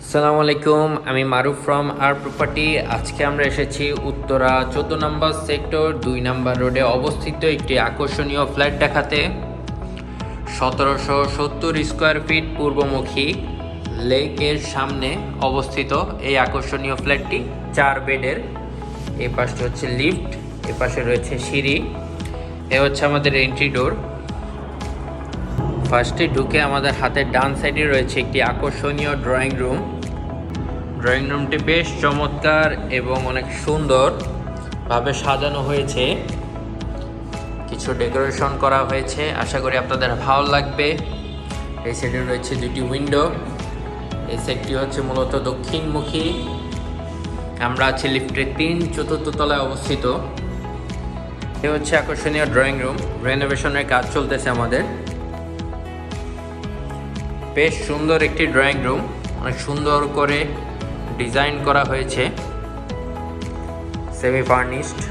আসসালামু আলাইকুম, আমি মারুফ ফ্রম আর প্রপার্টি। আজকে আমরা এসেছি উত্তরা 14 নম্বর সেক্টর 2 নম্বর রোডে অবস্থিত একটি আকর্ষণীয় ফ্ল্যাট দেখাতে। 1770 স্কোয়ার ফিট পূর্বমুখী লেকের সামনে অবস্থিত এই আকর্ষণীয় ফ্ল্যাটটি 4 বেডের। এই পাশে হচ্ছে লিফট, এ পাশে রয়েছে সিঁড়ি, এ হচ্ছে আমাদের এন্ট্রি ডোর। ফার্স্টে ঢুকে আমাদের হাতের ডান সাইডে রয়েছে একটি আকর্ষণীয় ড্রয়িং রুম। ড্রয়িং রুমটি বেশ চমৎকার এবং অনেক সুন্দরভাবে সাজানো হয়েছে, কিছু ডেকোরেশন করা হয়েছে, আশা করি আপনাদের ভালো লাগবে। এই সাইডে রয়েছে দুটি উইন্ডো, এই সাইডটি হচ্ছে মূলত দক্ষিণমুখী। আমরা আছি লিফটের 4th তলায় অবস্থিত। এ হচ্ছে আকর্ষণীয় ড্রয়িং রুম, রেনোভেশনের কাজ চলতেছে আমাদের। বেশ সুন্দর একটি ড্রয়িং রুম, অনেক সুন্দর করে ডিজাইন করা হয়েছে, সেমি ফার্নিশড।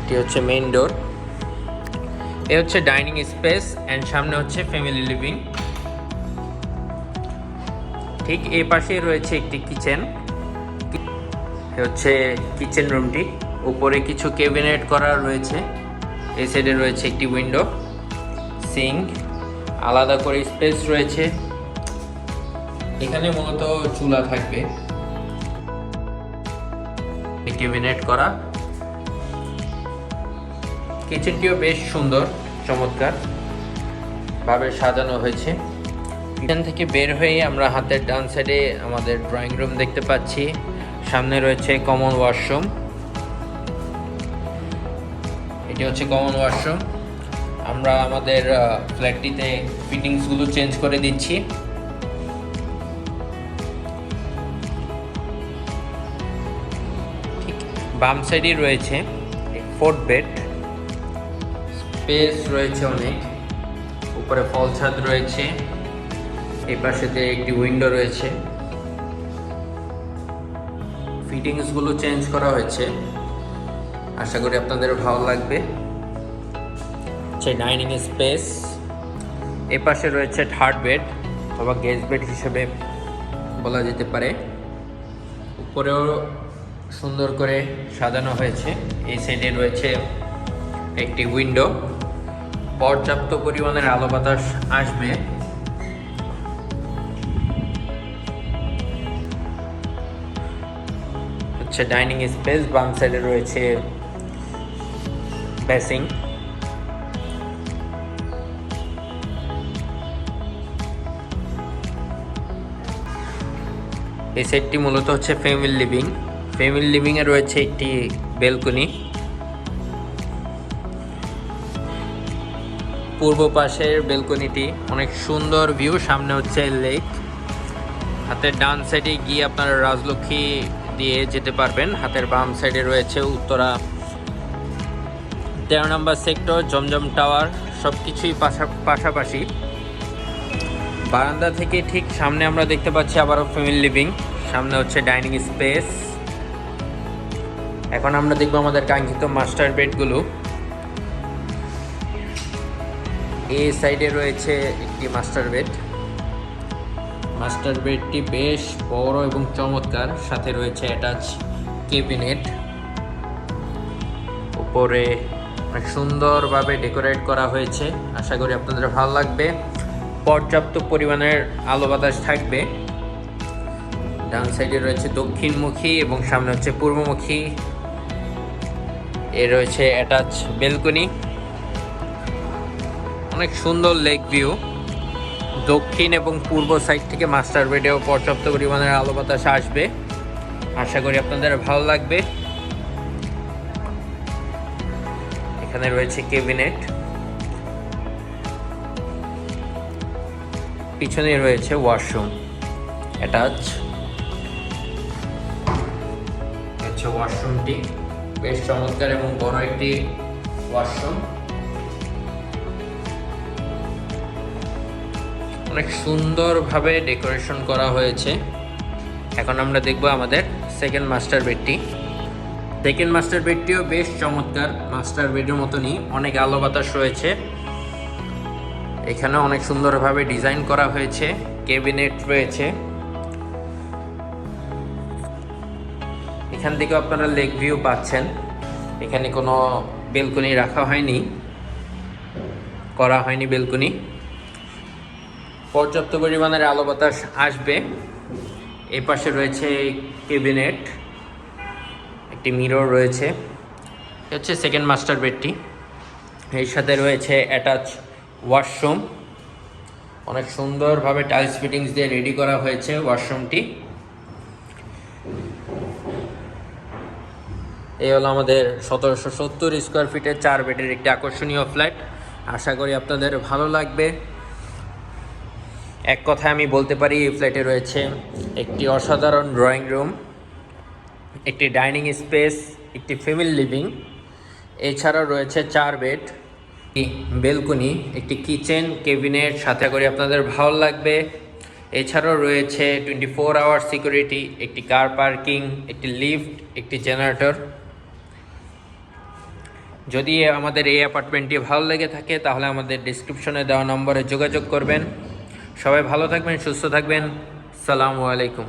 এটি হচ্ছে মেইন ডোর, এ হচ্ছে ডাইনিং স্পেস অ্যান্ড সামনে হচ্ছে ফ্যামিলি লিভিং। ঠিক এই পাশে রয়েছে একটি কিচেন, এ হচ্ছে কিচেন রুমটি। উপরে কিছু ক্যাবিনেট করা রয়েছে, এই সাইডে রয়েছে একটি উইন্ডো, সিঙ্ক, আলাদা করে স্পেস রয়েছে। এখানে মূলত চুলা থাকবে, ক্যাবিনেট করা। কিচেনটিও বেশ সুন্দর, চমৎকার ভাবে সাজানো হয়েছে। কিচেন থেকে বের হয়ে আমরা হাতের ডান সাইডে আমাদের ড্রয়িং রুম দেখতে পাচ্ছি। সামনে রয়েছে কমন ওয়াশরুম, এটি হচ্ছে কমন ওয়াশরুম। আমরা আমাদের ফ্ল্যাটটিতে ফিটিংসগুলো চেঞ্জ করে দিচ্ছি। ঠিক বাম সাইডে রয়েছে 4th বেড, স্পেস রয়েছে অনেক, উপরে ফল ছাদ রয়েছে, এই পাশেতে একটি উইন্ডো রয়েছে। ফিটিংসগুলো চেঞ্জ করা হয়েছে, আশা করি আপনাদের ভালো লাগবে। ডাইনিং স্পেস, এ পাশে রয়েছে 3rd বেড অথবা গেস্ট বেড হিসেবে বলা যেতে পারে। উপরেও সুন্দর করে সাজানো হয়েছে। এই সাইডে রয়েছে একটি উইন্ডো, পর্যাপ্ত পরিমাণের আলো বাতাস আসবে। হচ্ছে ডাইনিং স্পেস, বাম সাইডে রয়েছে বেসিং। এই সাইডটি মূলত হচ্ছে ফ্যামিলি লিভিং। ফ্যামিলি লিভিংয়ে রয়েছে একটি বেলকনি। পূর্ব পাশের বেলকনিটি অনেক সুন্দর ভিউ, সামনে হচ্ছে লেক। হাতের ডান সাইডে গিয়ে আপনারা রাজলক্ষ্মী দিয়ে যেতে পারবেন। হাতের বাম সাইডে রয়েছে উত্তরা 13 নম্বর সেক্টর, জমজম টাওয়ার, সব কিছুই পাশাপাশি। বারান্দা থেকে ঠিক সামনে আমরা দেখতে পাচ্ছি আবারও ফ্যামিলি লিভিং, সামনে হচ্ছে ডাইনিং স্পেস। এখন আমরা দেখবো আমাদের কাঙ্ক্ষিত মাস্টার বেডগুলো। এই সাইডে রয়েছে একটি মাস্টার বেড। মাস্টার বেডটি বেশ বড় এবং চমৎকার, সাথে রয়েছে অ্যাটাচ ক্যাবিনেট। উপরে অনেক সুন্দরভাবে ডেকোরেট করা হয়েছে, আশা করি আপনাদের ভালো লাগবে। পর্যাপ্ত পরিমাণের আলো বাতাস থাকবে। ডান সাইডে রয়েছে দক্ষিণমুখী এবং সামনে হচ্ছে পূর্বমুখী। এর রয়েছে অ্যাটাচ বেলকনি, অনেক সুন্দর লেক ভিউ। দক্ষিণ এবং পূর্ব সাইড থেকে মাস্টার বেডেও পর্যাপ্ত পরিমাণের আলো বাতাস আসবে, আশা করি আপনাদের ভালো লাগবে। এখানে রয়েছে ক্যাবিনেট, পিছনে রয়েছে ওয়াশরুম অ্যাটাচ। হচ্ছে ওয়াশরুমটি বেশ চমৎকার এবং বড় একটি ওয়াশরুম, অনেক সুন্দরভাবে ডেকোরেশন করা হয়েছে। এখন আমরা দেখব আমাদের সেকেন্ড মাস্টার বেডটি। সেকেন্ড মাস্টার বেডটিও বেশ চমৎকার, মাস্টার বেডের মতনই অনেক আলো বাতাস রয়েছে। এখানে অনেক সুন্দরভাবে ডিজাইন করা হয়েছে, ক্যাবিনেট রয়েছে। এখান থেকে আপনারা লেক ভিউ পাচ্ছেন। এখানে কোনো বেলকনি রাখা হয়নি, করা হয়নি বেলকনি। পর্যাপ্ত পরিমাণের আলো বাতাস আসবে। এই পাশে রয়েছে ক্যাবিনেট, একটি মিরর রয়েছে। হচ্ছে সেকেন্ড মাস্টার বেডটি। এর সাথে রয়েছে অ্যাটাচ ওয়াশরুম, অনেক সুন্দরভাবে টাইলস ফিটিংস দিয়ে রেডি করা হয়েছে ওয়াশরুমটি। এই হলো আমাদের 1770 স্কোয়ার ফিটের 4 বেডের একটি আকর্ষণীয় ফ্ল্যাট। আশা করি আপনাদের ভালো লাগবে। এক কথায় আমি বলতে পারি এই ফ্ল্যাটে রয়েছে একটি অসাধারণ ড্রয়িং রুম, একটি ডাইনিং স্পেস, একটি ফ্যামিলি লিভিং, এছাড়াও রয়েছে 4 বেড, বেলকনি, একটি কিচেন, ক্যাবিনেট। সাথে করে আপনাদের ভালো লাগবে। এছাড়াও রয়েছে 24 আওয়ার সিকিউরিটি, একটি কার পার্কিং, একটি লিফট, একটি জেনারেটর। যদি আমাদের এই অ্যাপার্টমেন্টটি ভালো লেগে থাকে তাহলে আমাদের ডিসক্রিপশনে দেওয়া নম্বরে যোগাযোগ করবেন। সবাই ভালো থাকবেন, সুস্থ থাকবেন। আসসালামু আলাইকুম।